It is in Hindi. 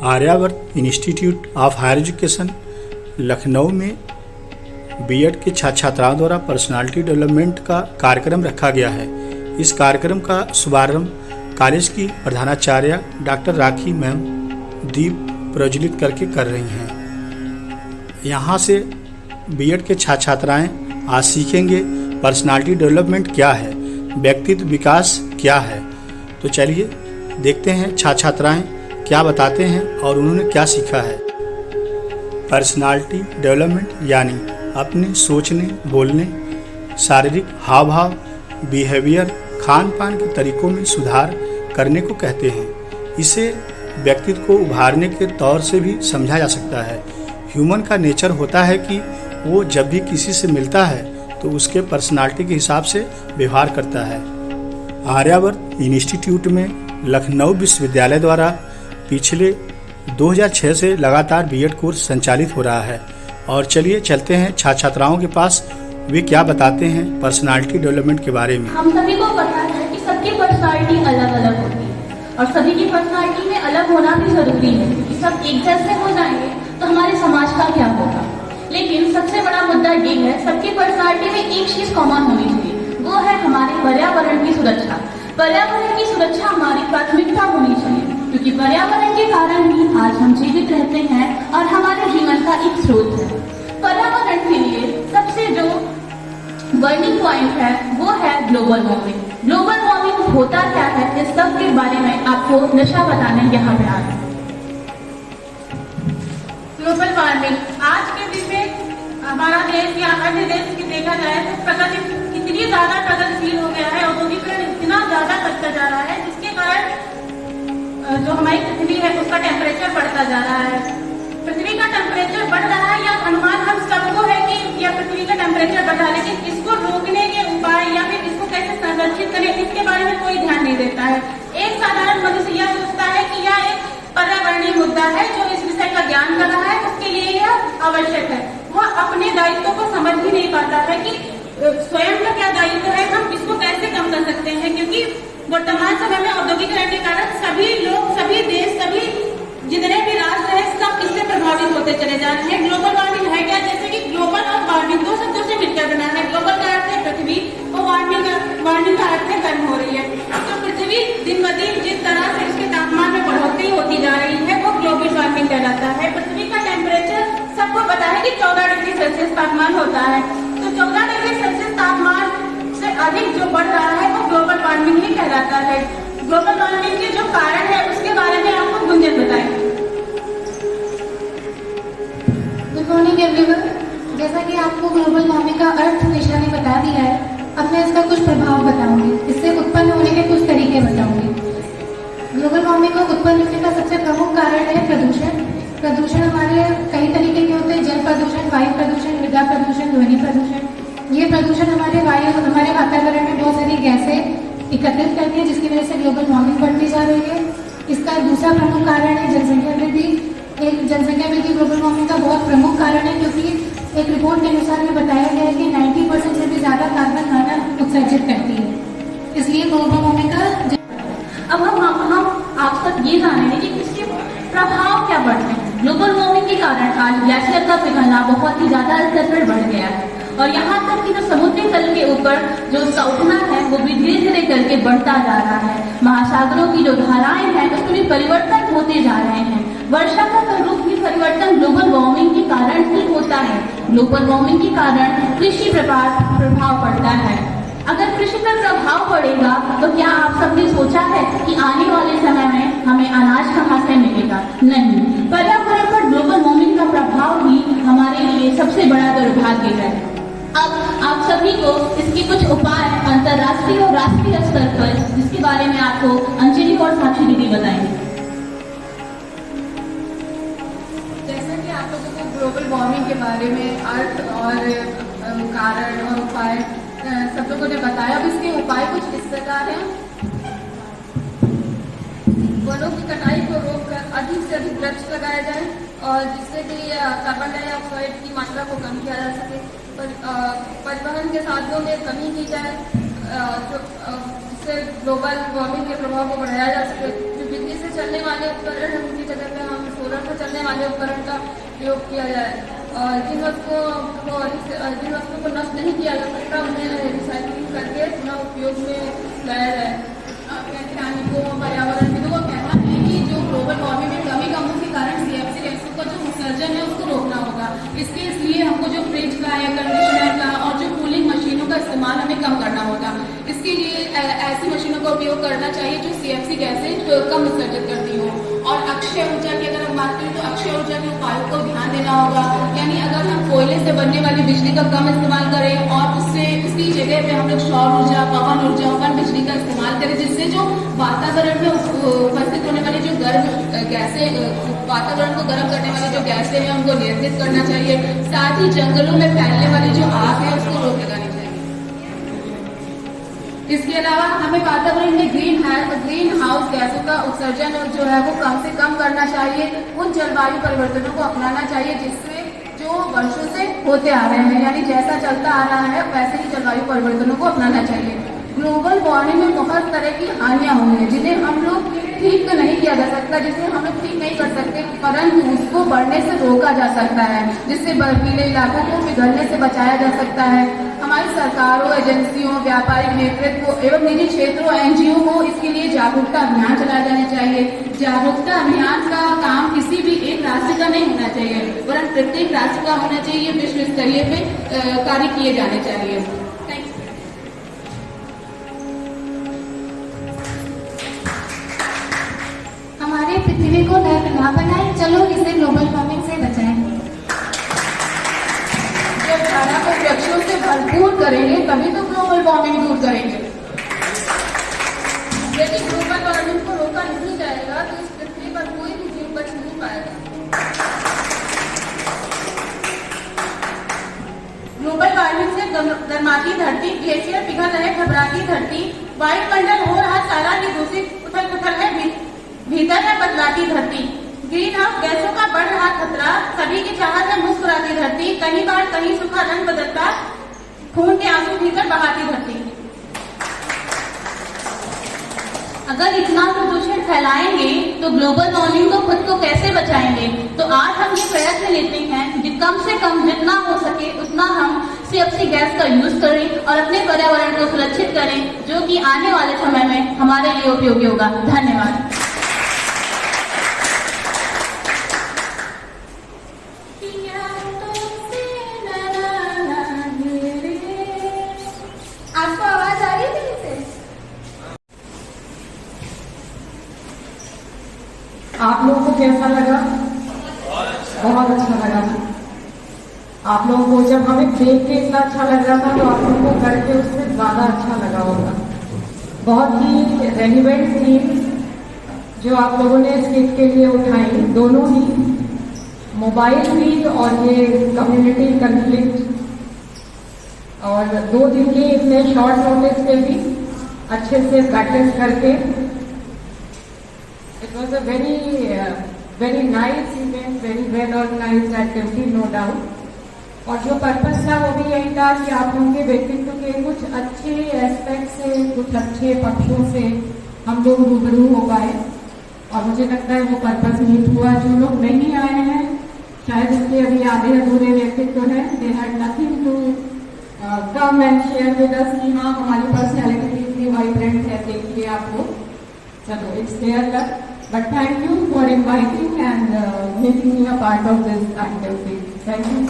Aryavart Institute of Higher Education Lucknow में बीएड के छात्र छात्राओं द्वारा पर्सनालिटी डेवलपमेंट का कार्यक्रम रखा गया है। इस कार्यक्रम का शुभारंभ कॉलेज की प्रधानाचार्य डॉक्टर राखी मैम दीप प्रज्वलित करके कर रही हैं। यहाँ से बीएड के छात्र छात्राएँ आज सीखेंगे पर्सनालिटी डेवलपमेंट क्या है, व्यक्तित्व विकास क्या है। तो चलिए देखते हैं छात्र छात्राएँ क्या बताते हैं और उन्होंने क्या सीखा है। पर्सनालिटी डेवलपमेंट यानी अपने सोचने, बोलने, शारीरिक हाव भाव, बिहेवियर, खान पान के तरीकों में सुधार करने को कहते हैं। इसे व्यक्तित्व को उभारने के तौर से भी समझा जा सकता है। ह्यूमन का नेचर होता है कि वो जब भी किसी से मिलता है तो उसके पर्सनालिटी के हिसाब से व्यवहार करता है। आर्यावर्त इंस्टीट्यूट में लखनऊ विश्वविद्यालय द्वारा पिछले 2006 से लगातार बीएड कोर्स संचालित हो रहा है। और चलिए चलते हैं छात्र छात्राओं के पास, वे क्या बताते हैं पर्सनालिटी डेवलपमेंट के बारे में। हम सभी को पता है कि सबकी पर्सनालिटी अलग अलग होती है और सभी की पर्सनालिटी में अलग होना भी जरूरी है, क्योंकि सब एक जैसे हो जाएंगे तो हमारे समाज का क्या होगा। लेकिन सबसे बड़ा मुद्दा ये है, सबकी पर्सनालिटी में एक चीज कॉमन होनी चाहिए, वो है हमारे पर्यावरण की सुरक्षा। पर्यावरण की सुरक्षा हमारी प्राथमिकता होनी चाहिए, क्योंकि पर्यावरण के कारण ही आज हम जीवित रहते हैं और हमारे जीवन का एक स्रोत है। पर्यावरण के लिए सबसे जो बर्निंग पॉइंट है वो है ग्लोबल वार्मिंग। ग्लोबल वार्मिंग होता क्या है, इस सब के बारे में आपको नशा बताने यहाँ पे आए। ग्लोबल वार्मिंग आज के दिन में हमारा देश या अन्य देश की देखा जाए तो प्रगति इतनी ज्यादा प्रगतिशील हो गया है, औद्योगिकरण इतना ज्यादा करता जा रहा है, जिसके कारण जो हमारी पृथ्वी है उसका टेम्परेचर बढ़ता जा रहा है। पृथ्वी का टेम्परेचर बढ़ रहा है, या अनुमान हम सबको है कि यह पृथ्वी का टेम्परेचर बढ़ रहा है, लेकिन इसको रोकने के उपाय या फिर इसको कैसे संरक्षित करें इसके बारे में कोई ध्यान नहीं देता है। एक साधारण मनुष्य यह सोचता है कि यह एक पर्यावरणीय मुद्दा है, जो इस विषय का ज्ञान कर रहा है उसके लिए यह आवश्यक है। वह अपने दायित्व को समझ ही नहीं पाता है कि स्वयं का क्या दायित्व है, हम इसको कैसे कम कर सकते हैं। क्योंकि वर्तमान समय में औद्योगिकरण के कारण सभी लोग, सभी देश, सभी जितने भी राष्ट्र हैं सब इससे प्रभावित होते चले जा रहे हैं। ग्लोबल वार्मिंग है क्या, जैसे कि ग्लोबल और वार्मिंग दो शब्दों से मिलकर बना है। ग्लोबल का अर्थ है पृथ्वी और वार्मिंग का अर्थ है गर्म हो रही है। तो पृथ्वी दिन ब दिन जिस तरह से उसके तापमान में बढ़ोतरी होती जा रही है वो ग्लोबल वार्मिंग कहलाता है। पृथ्वी का टेम्परेचर सबको पता है कि 14 डिग्री सेल्सियस तापमान होता है, तो 14 डिग्री सेल्सियस तापमान से अधिक जो बढ़ रहा है वो ग्लोबल वार्मिंग ही कहलाता है। ग्लोबल वार्मिंग के जो कारण है उसके बारे में आपको गुंजन बताएं। Good morning everyone. जैसा कि आपको ग्लोबल वार्मिंग का अर्थ निशा ने बता दिया है, अब मैं इसका कुछ प्रभाव बताऊंगी, इससे उत्पन्न होने के कुछ तरीके बताऊंगी। ग्लोबल वार्मिंग को उत्पन्न होने का सबसे प्रमुख कारण है प्रदूषण। प्रदूषण हमारे कई तरीके के होते हैं, जल प्रदूषण, वायु प्रदूषण, मृदा प्रदूषण, ध्वनि प्रदूषण। ये प्रदूषण हमारे वातावरण में बहुत सारी गैसें एकत्रित करती है, जिसकी वजह से ग्लोबल वार्मिंग बढ़ती जा रही है। इसका दूसरा प्रमुख कारण है जनसंख्या वृद्धि। जनसंख्या वृद्धि ग्लोबल वार्मिंग का बहुत प्रमुख कारण है, क्योंकि एक रिपोर्ट के अनुसार में बताया गया है कि 90% से भी ज्यादा कार्बन मानव उत्सर्जित करती है, इसलिए ग्लोबल वार्मिंग का। अब हम आप तक ये जानेंगे कि इसके प्रभाव क्या बढ़ते हैं। ग्लोबल वार्मिंग के कारण आज ग्लेशियर का पिघलना बहुत ही ज्यादा स्तर पर बढ़ गया है, और यहाँ तक कि जो समुद्री तल के ऊपर जो उठना है वो भी धीरे धीरे करके बढ़ता जा रहा है। महासागरों की जो धाराएं हैं उसमें भी परिवर्तन होते जा रहे हैं। वर्षा का रूप भी परिवर्तन ग्लोबल वार्मिंग के कारण ही होता है। ग्लोबल वार्मिंग के कारण कृषि पर प्रभाव पड़ता है। अगर कृषि पर प्रभाव पड़ेगा तो क्या आप सबने सोचा है कि आने वाले समय में हमें अनाज कहाँ से मिलेगा? नहीं, पर्यावरण पर ग्लोबल वार्मिंग का प्रभाव ही हमारे लिए सबसे बड़ा दुर्भाग्य है। अब आप सभी को इसके कुछ उपाय अंतर्राष्ट्रीय और राष्ट्रीय स्तर पर, जिसके बारे में आपको अंजलि और साक्षी दीदी बताएंगे। जैसा कि आप लोगों को ग्लोबल वार्मिंग के बारे में अर्थ और कारण और उपाय सब लोगों ने बताया, अब इसके उपाय कुछ इस प्रकार हैं। वनों की कटाई को रोककर अधिक से अधिक वृक्ष लगाया जाए, और जिससे कि कार्बन डाइऑक्साइड की मात्रा को कम किया जा सके। परिवहन के साधनों में कमी की जाए, जिससे ग्लोबल वार्मिंग के प्रभाव को बढ़ाया जा सके। जो बिजली से चलने वाले उपकरण हैं उनकी जगह पे हम उपयोग किया जाए और जिन वस्तुओं को नष्ट नहीं किया जा सकता उन्हें रिसाइकलिंग करके पुनः उपयोग में लाया जाए। वैज्ञानिकों पर्यावरणविदों का कहना है कि जो ग्लोबल वार्मिंग में कमी कमों के कारण CFC गैसों का जो उत्सर्जन है उसको रोकना होगा। इसके लिए हमको जो फ्रिज का, एयर कंडीशनर का और जो कूलिंग मशीनों का इस्तेमाल हमें कम करना होगा। इसके लिए ऐसी मशीनों का उपयोग करना चाहिए जो CFC गैसें कम उत्सर्जित करती हो। और अक्षय ऊर्जा की अगर हम बात करें तो अक्षय ऊर्जा के उपायों को ध्यान देना होगा। यानी अगर हम कोयले से बनने वाली बिजली का कम इस्तेमाल करें और उसकी जगह पे हम लोग सौर ऊर्जा, पवन ऊर्जा, पवन बिजली का इस्तेमाल करें, जिससे जो वातावरण में उपस्थित होने वाली जो गर्म गैसें, वातावरण को गर्म करने वाली जो गैसें हैं उनको नियंत्रित करना चाहिए। साथ ही जंगलों में फैलने वाली जो आग है उसको रोक लगानी चाहिए। इसके अलावा हमें वातावरण में ग्रीन हाउस गैसों का उत्सर्जन जो है वो कम से कम करना चाहिए। उन जलवायु परिवर्तनों को अपनाना चाहिए जिससे जो वर्षों से होते आ रहे हैं, यानी जैसा चलता आ रहा है वैसे ही जलवायु परिवर्तनों को अपनाना चाहिए। ग्लोबल वार्मिंग में बहुत तरह की हानियां हुई हैं जिन्हें हम लोग ठीक तो नहीं किया जा सकता, जिसे हम लोग ठीक नहीं कर सकते, परंतु उसको बढ़ने से रोका जा सकता है, जिससे बर्फीले इलाकों को पिघलने से बचाया जा सकता है। हमारी सरकारों, एजेंसियों, व्यापारिक नेतृत्व एवं निजी क्षेत्रों, NGO को इसके लिए जागरूकता अभियान चलाए जाने चाहिए। जागरूकता अभियान का काम किसी भी एक राज्य का नहीं होना चाहिए, वरन प्रत्येक राज्य का होना चाहिए। विश्व स्तरीय पे कार्य किए जाने चाहिए। हमारे पृथ्वी को नर्क ना बनाए, चलो इसे ग्लोबल वार्मिंग से बचाएं। जब धारा को वृक्षों से भरपूर करेंगे तभी तो ग्लोबल वार्मिंग दूर करेंगे। यदि ग्लोबल वार्मिंग को रोका नहीं जाएगा तो इस पृथ्वी पर कोई भी जीव बच नहीं पाएगा। ग्लोबल वार्मिंग से गर्माती धरती, ग्लेशियर पिघल रहे, घबराती धरती, वायुमंडल हो रहा सारा ही दूषित, उथल पुथल है, भीतर है बदलाती धरती, ग्रीन हाउस गैसों का बढ़ रहा खतरा, सभी की चाहत है मुस्कुराती धरती, कहीं बार कहीं सूखा रंग बदलता, खून के आंसू भीतर बहाती धरती। अगर इतना प्रदूषण फैलाएंगे तो ग्लोबल वार्मिंग को खुद को कैसे बचाएंगे? तो आज हम ये प्रयत्न लेते हैं कि कम से कम जितना हो सके उतना हम CFC गैस का यूज करें और अपने पर्यावरण को सुरक्षित करें, जो कि आने वाले समय में हमारे लिए उपयोगी होगा। धन्यवाद। आपको आवाज आ रही है मेरे से? आप लोगों को कैसा लगा? बहुत अच्छा लगा। आप लोगों को जब हमें देख के इतना अच्छा लग रहा था तो आप लोगों को करके उससे ज्यादा अच्छा लगा होगा। बहुत ही रेलिवेंट थी जो आप लोगों ने स्किट के लिए उठाई, दोनों ही, मोबाइल भी और ये कम्युनिटी कन्फ्लिक्ट, और 2 दिन के इतने शॉर्ट नोटिस पे भी अच्छे से प्रैक्टिस करके it was a very nice event, very well organised activity, no doubt. और जो पर्पस था वो भी यही था कि आप लोगों के व्यक्तित्व के कुछ अच्छे एस्पेक्ट से, कुछ अच्छे पक्षों से हम लोग रूबरू हो पाए, और मुझे लगता है वो पर्पस मीट हुआ। जो लोग नहीं आए हैं शायद उसके अभी आधे अधूरे व्यक्तित्व हैं, they had nothing to come and share with us कि हाँ हमारी पर्सनैलिटी इतनी वाइब्रेंट है, देखिए आपको। चलो it's their luck, but thank you for inviting and making me a part of this activity. Thank you.